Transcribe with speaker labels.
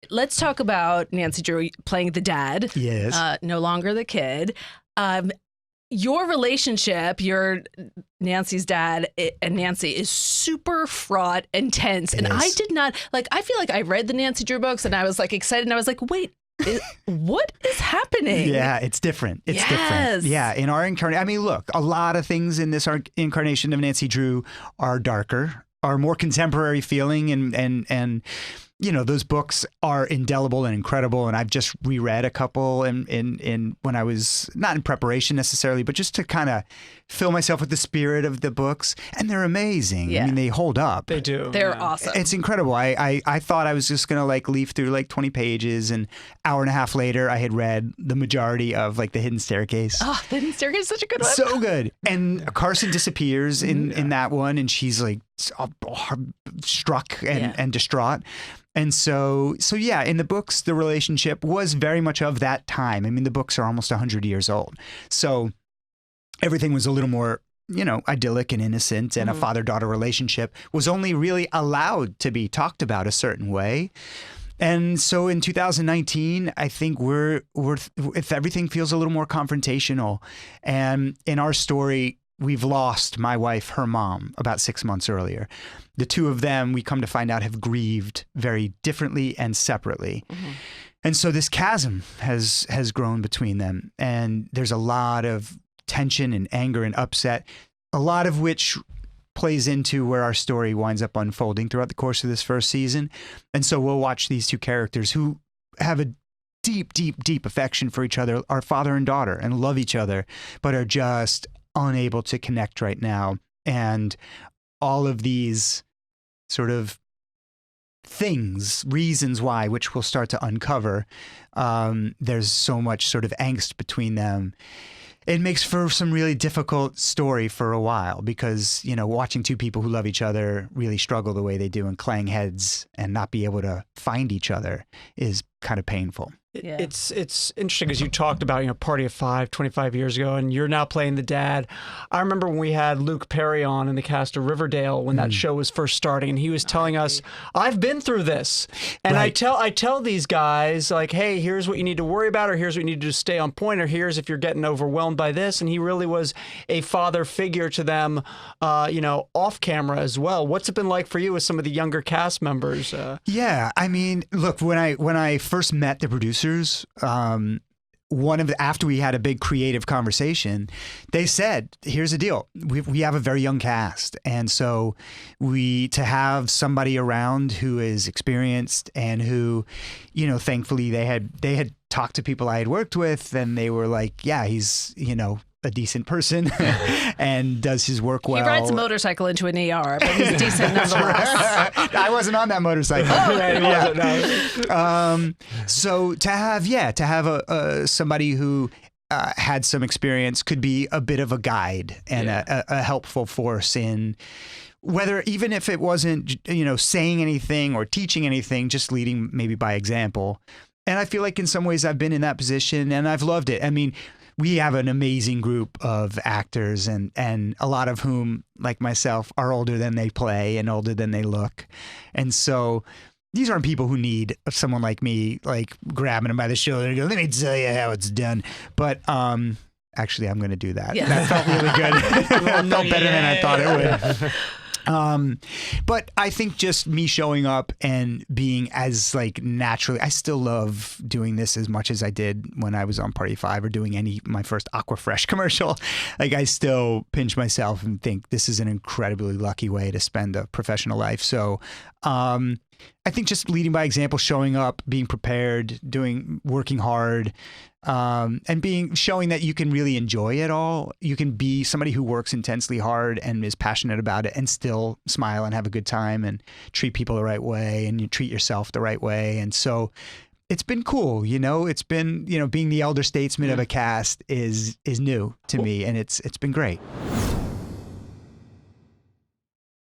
Speaker 1: let's talk about Nancy Drew playing the dad.
Speaker 2: Yes.
Speaker 1: No longer the kid. Your relationship, Nancy's dad and Nancy, is super fraught and tense. And I did not, I feel like I read the Nancy Drew books and I was excited and I was like, wait, what is happening?
Speaker 2: Yeah, it's different. It's different. Yeah, in our incarnation, I mean, look, a lot of things in this incarnation of Nancy Drew are darker, are more contemporary feeling, and those books are indelible and incredible. And I've just reread a couple in when I was not in preparation necessarily, but just to kind of fill myself with the spirit of the books. And they're amazing. Yeah. I mean, they hold up.
Speaker 3: They do.
Speaker 1: They're awesome.
Speaker 2: It's incredible. I thought I was just going to leaf through 20 pages, and hour and a half later I had read the majority of The Hidden Staircase.
Speaker 1: Oh, The Hidden Staircase is such a good one.
Speaker 2: So good. And Carson disappears in that one, and she's struck and distraught. And so yeah, in the books, the relationship was very much of that time. I mean, the books are almost 100 years old. So everything was a little more, idyllic and innocent, and a father-daughter relationship was only really allowed to be talked about a certain way. And so in 2019, I think if everything feels a little more confrontational. And in our story, we've lost my wife, her mom, about 6 months earlier. The two of them, we come to find out, have grieved very differently and separately. Mm-hmm. And so this chasm has grown between them. And there's a lot of tension and anger and upset, a lot of which plays into where our story winds up unfolding throughout the course of this first season. And so we'll watch these two characters who have a deep, deep, deep affection for each other, are father and daughter, and love each other, but are just unable to connect right now. And all of these sort of reasons why, which we'll start to uncover, there's so much sort of angst between them. It makes for some really difficult story for a while, because, watching two people who love each other really struggle the way they do and clang heads and not be able to find each other is kind of painful.
Speaker 1: Yeah.
Speaker 3: It's interesting because you talked about, Party of Five 25 years ago, and you're now playing the dad. I remember when we had Luke Perry on in the cast of Riverdale when that show was first starting, and he was telling us, I've been through this. And I tell these guys, hey, here's what you need to worry about, or here's what you need to do to stay on point, or here's if you're getting overwhelmed by this. And he really was a father figure to them, off camera as well. What's it been like for you with some of the younger cast members?
Speaker 2: Yeah, I mean, look, when I first met the producers, after we had a big creative conversation, they said, here's the deal. We have a very young cast. And so to have somebody around who is experienced and who, thankfully they had talked to people I had worked with, and they were like, yeah, he's, a decent person and does his work well.
Speaker 1: He rides a motorcycle into an ER, but he's decent nonetheless.
Speaker 2: I wasn't on that motorcycle. So to have somebody who had some experience could be a bit of a guide and a helpful force in whether, even if it wasn't, saying anything or teaching anything, just leading maybe by example. And I feel like in some ways I've been in that position and I've loved it. I mean, we have an amazing group of actors, and a lot of whom, like myself, are older than they play and older than they look. And so these aren't people who need someone like me, grabbing them by the shoulder and go, let me tell you how it's done. But actually, I'm going to do that. Yeah. That felt really good. That felt better than I thought it would. But I think just me showing up and being as naturally, I still love doing this as much as I did when I was on Party 5 or doing my first Aquafresh commercial. I still pinch myself and think this is an incredibly lucky way to spend a professional life. So, I think just leading by example, showing up, being prepared, working hard, and showing that you can really enjoy it all. You can be somebody who works intensely hard and is passionate about it and still smile and have a good time and treat people the right way, and you treat yourself the right way. And so it's been cool, it's been, being the elder statesman of a cast is new to me, and it's been great.